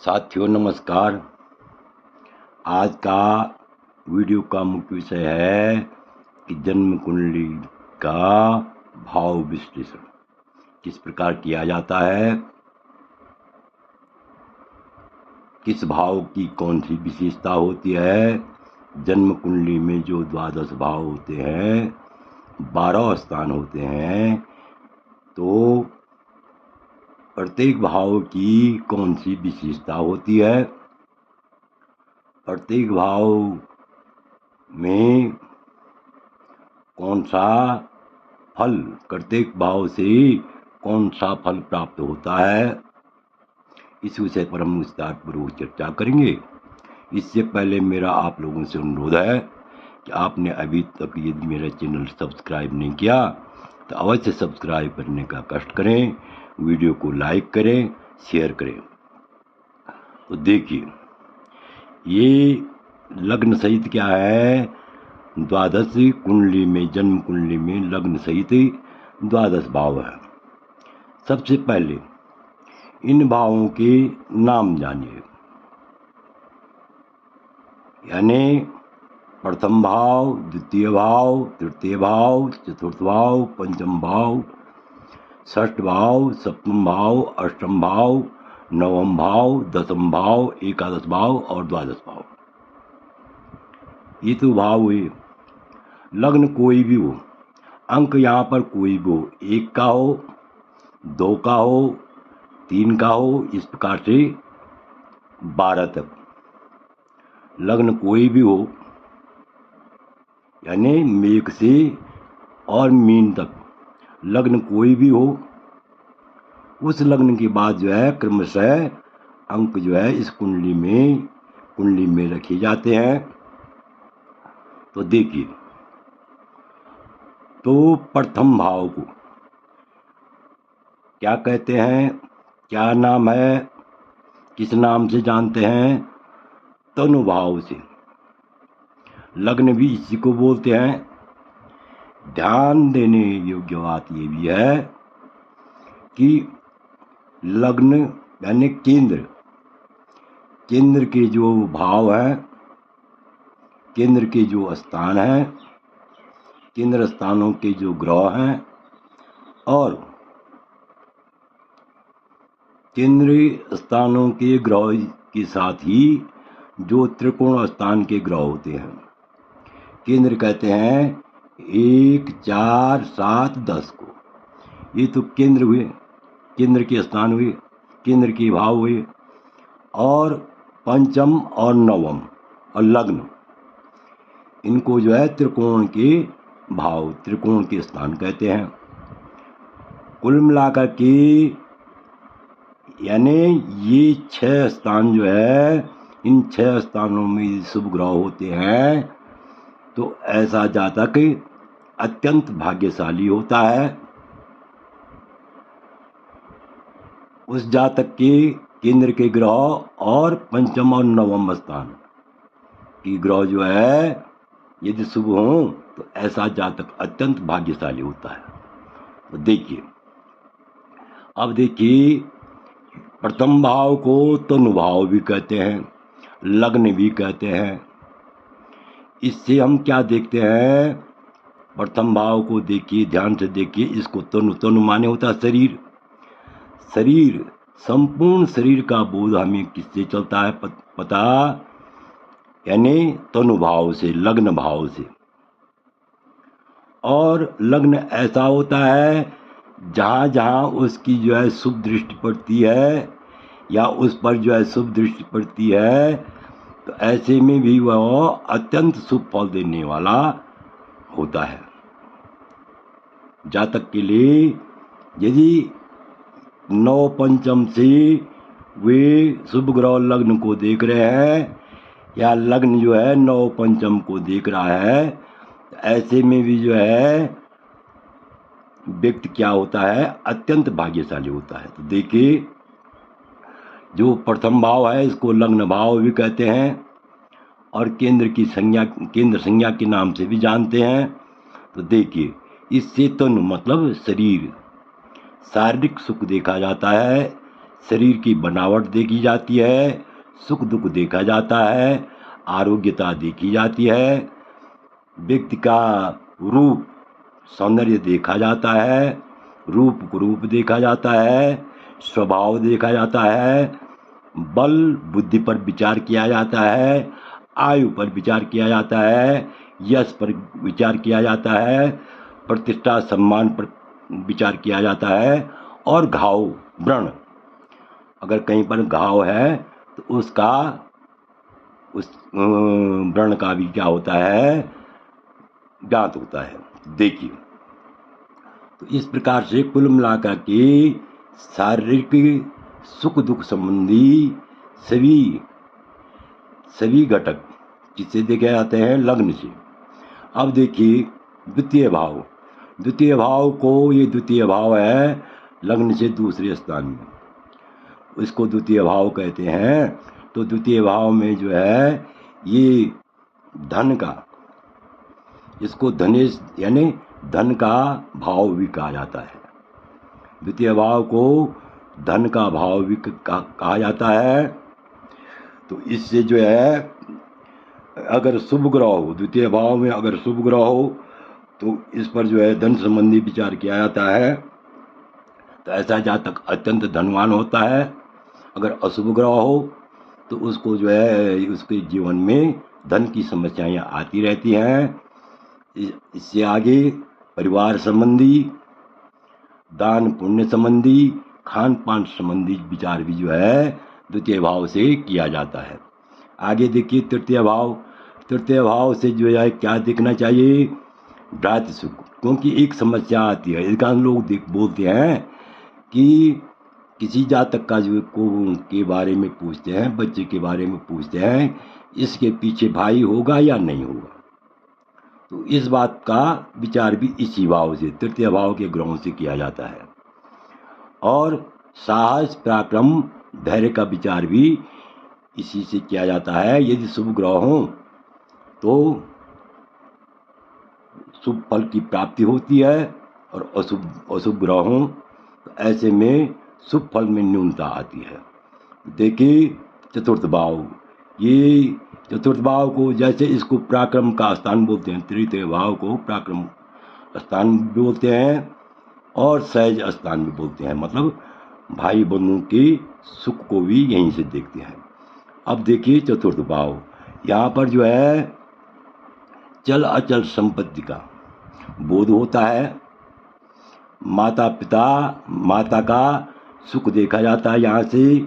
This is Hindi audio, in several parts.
साथियों नमस्कार। आज का वीडियो का मुख्य विषय है कि जन्म कुंडली का भाव विश्लेषण किस प्रकार किया जाता है, किस भाव की कौन सी विशेषता होती है। जन्म कुंडली में जो 12 भाव होते हैं, 12 स्थान होते हैं, तो प्रत्येक भाव की कौन सी विशेषता होती है, प्रत्येक भाव में कौन सा फल, प्रत्येक भाव से कौन सा फल प्राप्त होता है, इस विषय पर हम विस्तारपूर्वक चर्चा करेंगे। इससे पहले मेरा आप लोगों से अनुरोध है कि आपने अभी तक यदि मेरा चैनल सब्सक्राइब नहीं किया तो अवश्य सब्सक्राइब करने का कष्ट करें, वीडियो को लाइक करें, शेयर करें। तो देखिए, ये लग्न सहित क्या है, 12 कुंडली में, जन्म कुंडली में लग्न सहित 12 भाव है। सबसे पहले इन भावों के नाम जानिए, यानी प्रथम भाव, द्वितीय भाव, तृतीय भाव, चतुर्थ भाव, पंचम भाव, षष्ठ भाव, सप्तम भाव, अष्टम भाव, नवम भाव, दसम भाव, एकादश भाव और 12 भाव। ये तो भाव हुए। लग्न कोई भी हो, अंक यहाँ पर कोई भी हो, 1 का हो, 2 का हो, 3 का हो, इस प्रकार से 12 तक। लग्न कोई भी हो, यानी मेष से और मीन तक लग्न कोई भी हो, उस लग्न के बाद जो है क्रमशः अंक जो है इस कुंडली में रखे जाते हैं। तो देखिए, तो प्रथम भाव को क्या कहते हैं, क्या नाम है, किस नाम से जानते हैं? तनु भाव से। लग्न भी इसी को बोलते हैं। ध्यान देने योग्य बात ये भी है कि लग्न यानी केंद्र के जो भाव हैं, केंद्र के जो स्थान हैं, केंद्र स्थानों के जो ग्रह हैं, और केंद्रीय स्थानों के ग्रह के साथ ही जो त्रिकोण स्थान के ग्रह होते हैं, केंद्र कहते हैं 1, 4, 7, 10 को। ये तो केंद्र हुए, केंद्र के स्थान हुए, केंद्र के भाव हुए। और पंचम और नवम और लग्न, इनको जो है त्रिकोण के भाव, त्रिकोण के स्थान कहते हैं। कुल मिलाकर के यानी ये 6 स्थान जो है, इन 6 स्थानों में शुभ ग्रह होते हैं, तो ऐसा जातक अत्यंत भाग्यशाली होता है। उस जातक के केंद्र के ग्रह और पंचम और नवम स्थान की ग्रह जो है यदि शुभ हो, तो ऐसा जातक अत्यंत भाग्यशाली होता है। तो देखिए, अब देखिए, प्रथम भाव को तनु भाव भी कहते हैं, लग्न भी कहते हैं। इससे हम क्या देखते हैं, प्रथम भाव को देखिए, ध्यान से देखिए, इसको तनु माने होता है शरीर, संपूर्ण शरीर का बोध हमें किससे चलता है पता, यानी तनु भाव से, लग्न भाव से। और लग्न ऐसा होता है जहाँ जहाँ उसकी जो है शुभ दृष्टि पड़ती है, या उस पर जो है शुभ दृष्टि पड़ती है, तो ऐसे में भी वह अत्यंत शुभ फल देने वाला होता है। जातक के लिए यदि 9 पंचम से वे शुभ ग्रह लग्न को देख रहे हैं, या लग्न जो है 9 पंचम को देख रहा है, तो ऐसे में भी जो है व्यक्ति क्या होता है, अत्यंत भाग्यशाली होता है। तो देखिए, जो प्रथम भाव है इसको लग्न भाव भी कहते हैं, और केंद्र संज्ञा के नाम से भी जानते हैं। तो देखिए, इससे तनु मतलब शरीर, शारीरिक सुख देखा जाता है, शरीर की बनावट देखी जाती है, सुख दुख देखा जाता है, आरोग्यता देखी जाती है, व्यक्ति का रूप सौंदर्य देखा जाता है, रूप देखा जाता है, स्वभाव देखा जाता है, बल बुद्धि पर विचार किया जाता है, आयु पर विचार किया जाता है, यश पर विचार किया जाता है, प्रतिष्ठा सम्मान पर विचार किया जाता है, और घाव व्रण, अगर कहीं पर घाव है तो उसका उस व्रण का भी क्या होता है, ज्ञात होता है। देखिए, तो इस प्रकार से कुल मिलाकर के शारीरिक सुख दुख संबंधी सभी घटक किससे देखे जाते हैं, लग्न से। अब देखिए द्वितीय भाव को, ये द्वितीय भाव है लग्न से दूसरे स्थान में, इसको द्वितीय भाव कहते हैं। तो द्वितीय भाव में जो है ये धन का, इसको धनेश यानी धन का भाव भी कहा जाता है। द्वितीय भाव को धन का भाव भी कहा जाता है। तो इससे जो है अगर शुभ ग्रह हो, द्वितीय भाव में अगर शुभ ग्रह हो तो इस पर जो है धन संबंधी विचार किया जाता है। तो ऐसा जातक अत्यंत धनवान होता है। अगर अशुभ ग्रह हो तो उसको जो है उसके जीवन में धन की समस्याएं आती रहती हैं। इससे आगे परिवार संबंधी, दान पुण्य संबंधी, खान पान संबंधी विचार भी जो है द्वितीय भाव से किया जाता है। आगे देखिए तृतीय भाव से जो है क्या देखना चाहिए, भ्रातृ सुख। क्योंकि एक समस्या आती है, अधिकांश लोग बोलते हैं कि किसी जातक का जो के बारे में पूछते हैं, बच्चे के बारे में पूछते हैं, इसके पीछे भाई होगा या नहीं होगा। तो इस बात का विचार भी इसी भाव से, तृतीय भाव के ग्रहों से किया जाता है। और साहस पराक्रम धैर्य का विचार भी इसी से किया जाता है। यदि शुभ ग्रह हों तो शुभ फल की प्राप्ति होती है, और अशुभ ग्रह हों तो ऐसे में शुभ फल में न्यूनता आती है। देखिए चतुर्थ भाव, ये चतुर्थ भाव को जैसे इसको पराक्रम का स्थान बोलते हैं, तृतीय भाव को पराक्रम स्थान भी बोलते हैं और सहज स्थान भी बोलते हैं। मतलब भाई बंधु के सुख को भी यहीं से देखते हैं। अब देखिए चतुर्थ भाव, यहाँ पर जो है चल अचल संपत्ति का बोध होता है। माता का सुख देखा जाता है, यहाँ से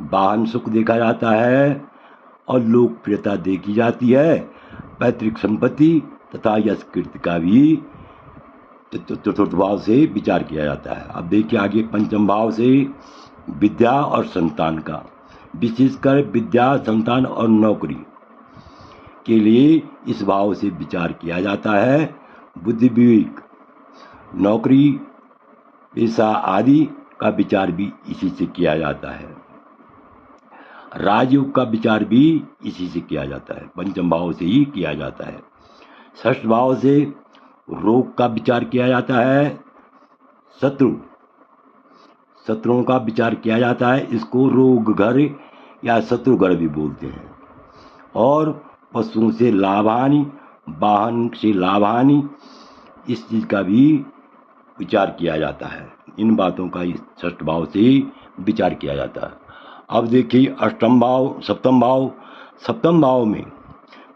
वाहन सुख देखा जाता है और लोकप्रियता देखी जाती है। पैतृक संपत्ति तथा यश कीर्ति का भी चतुर्थ भाव से विचार किया जाता है। अब देखिए आगे पंचम भाव से विद्या और संतान का, विशेषकर विद्या, संतान और नौकरी के लिए इस भाव से विचार किया जाता है। बुद्धि विवेक, नौकरी, पेशा आदि का विचार भी इसी से किया जाता है। राजयोग का विचार भी इसी से किया जाता है, पंचम भाव से ही किया जाता है। षष्ठ भाव से रोग का विचार किया जाता है। शत्रुओं का विचार किया जाता है, इसको रोग घर या शत्रुगढ़ भी बोलते हैं। और पशुओं से लाभहानि, वाहन से लाभहानि, इस चीज़ का भी विचार किया जाता है। इन बातों का इस षष्ठ भाव से ही विचार किया जाता है। अब देखिए सप्तम भाव में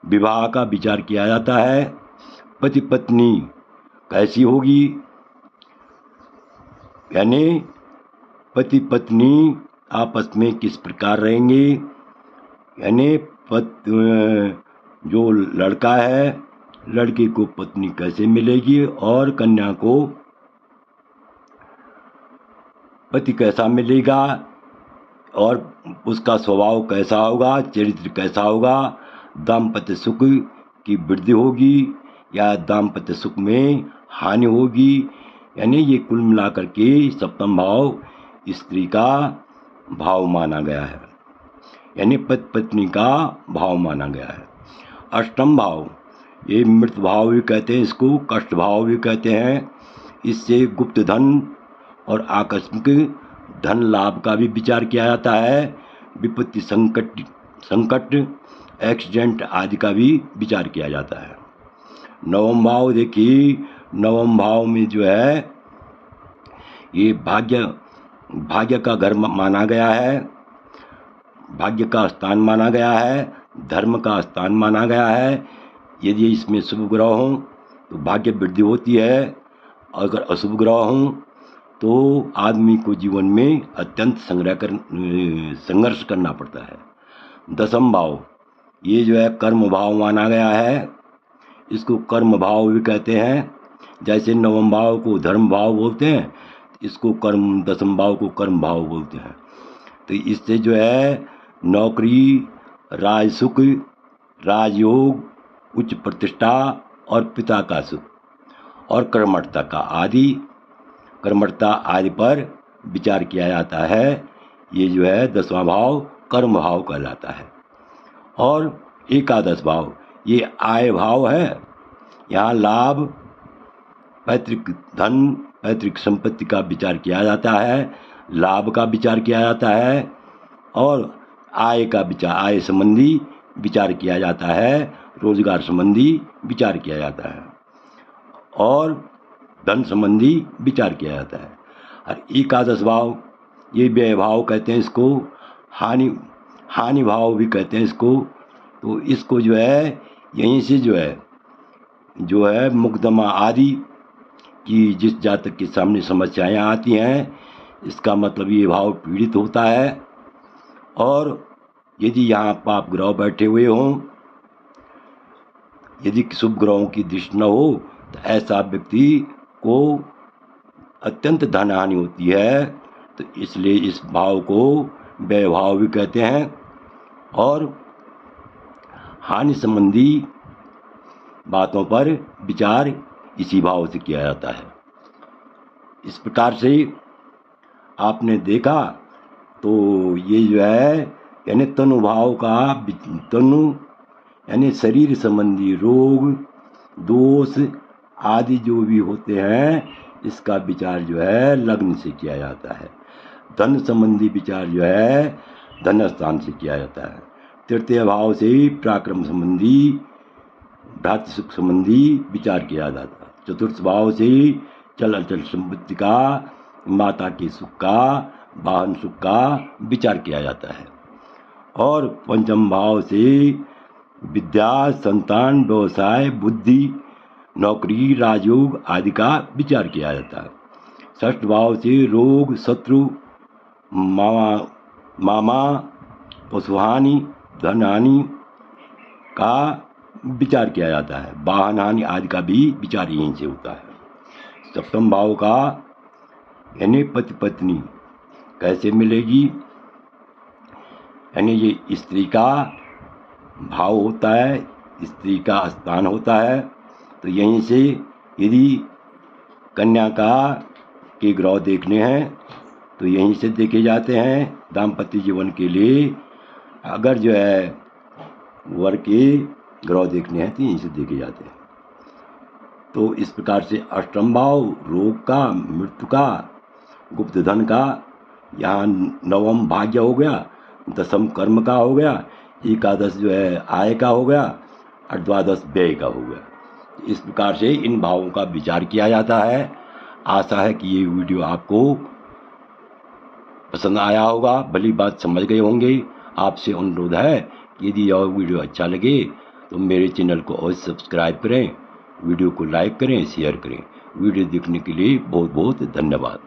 विवाह का विचार किया जाता है। पति पत्नी कैसी होगी, यानी पति पत्नी आपस में किस प्रकार रहेंगे, यानी जो लड़का है लड़की को पत्नी कैसे मिलेगी और कन्या को पति कैसा मिलेगा, और उसका स्वभाव कैसा होगा, चरित्र कैसा होगा, दाम्पत्य सुख की वृद्धि होगी या दाम्पत्य सुख में हानि होगी। यानी ये कुल मिलाकर के सप्तम भाव स्त्री का भाव माना गया है, यानी पति पत्नी का भाव माना गया है। अष्टम भाव, ये मृत भाव भी कहते हैं, इसको कष्ट भाव भी कहते हैं। इससे गुप्त धन और आकस्मिक धन लाभ का भी विचार किया जाता है, विपत्ति संकट एक्सीडेंट आदि का भी विचार किया जाता है। नवम भाव देखिए, नवम भाव में जो है ये भाग्य का घर माना गया है, भाग्य का स्थान माना गया है, धर्म का स्थान माना गया है। यदि इसमें शुभ ग्रह हों तो भाग्य वृद्धि होती है, अगर अशुभ ग्रह हों तो आदमी को जीवन में अत्यंत संघर्ष करना पड़ता है। दसम भाव ये जो है कर्म भाव माना गया है, इसको कर्म भाव भी कहते हैं। जैसे नवम भाव को धर्म भाव बोलते हैं, इसको दसम भाव को कर्म भाव बोलते हैं। तो इससे जो है नौकरी, राजसुख, राजयोग, उच्च प्रतिष्ठा और पिता का सुख और कर्मठता आदि पर विचार किया जाता है। ये जो है 10वां भाव कर्म भाव कहलाता है। और 11 भाव ये आय भाव है। यहाँ लाभ, पैतृक धन, पैतृक संपत्ति का विचार किया जाता है, लाभ का विचार किया जाता है और आय संबंधी विचार किया जाता है, रोजगार संबंधी विचार किया जाता है और धन संबंधी विचार किया जाता है। और 11 भाव ये व्यय भाव कहते हैं, इसको हानि भाव भी कहते हैं इसको। तो इसको जो है यहीं से जो है मुकदमा आदि की जिस जातक के सामने समस्याएं आती हैं, इसका मतलब ये भाव पीड़ित होता है। और यदि यहाँ पाप ग्रह बैठे हुए हों, यदि शुभ ग्रहों की दृष्टि न हो तो ऐसा व्यक्ति को अत्यंत धन हानि होती है। तो इसलिए इस भाव को व्यय भाव भी कहते हैं और हानि संबंधी बातों पर विचार इसी भाव से किया जाता है। इस प्रकार से आपने देखा तो ये जो है यानी तनु भाव का तनु यानी शरीर संबंधी रोग, दोष आदि जो भी होते हैं, इसका विचार जो है लग्न से किया जाता है। धन संबंधी विचार जो है धन स्थान से किया जाता है। तृतीय भाव से पराक्रम संबंधी, भ्रातृ सुख संबंधी विचार किया जाता है। चतुर्थ भाव से चल अचल संपत्ति का, माता के सुख का, वाहन सुख का विचार किया जाता है। और पंचम भाव से विद्या, संतान, व्यवसाय, बुद्धि, नौकरी, राजयोग आदि का विचार किया जाता है। षष्ठ भाव से रोग, शत्रु, मामा, पशुहानि, धन हानि का विचार किया जाता है। वाहन हानि आदि का भी विचार यहीं से होता है। सप्तम भाव का यानी पति पत्नी कैसे मिलेगी, यानी ये स्त्री का भाव होता है, स्त्री का स्थान होता है। तो यहीं से यदि कन्या के ग्रह देखने हैं तो यहीं से देखे जाते हैं। दाम्पत्य जीवन के लिए अगर जो है वर के ग्रह देखने हैं तो यहीं से देखे जाते हैं। तो इस प्रकार से अष्टम भाव रोग का, मृत्यु का, गुप्त धन का, यहाँ नवम भाग्य हो गया, दसम कर्म का हो गया, 11 जो है आय का हो गया और 12 व्यय का हो गया। इस प्रकार से इन भावों का विचार किया जाता है। आशा है कि ये वीडियो आपको पसंद आया होगा, भली बात समझ गए होंगे। आपसे अनुरोध है कि यदि यह वीडियो अच्छा लगे तो मेरे चैनल को अवश्य सब्सक्राइब करें, वीडियो को लाइक करें, शेयर करें। वीडियो देखने के लिए बहुत बहुत धन्यवाद।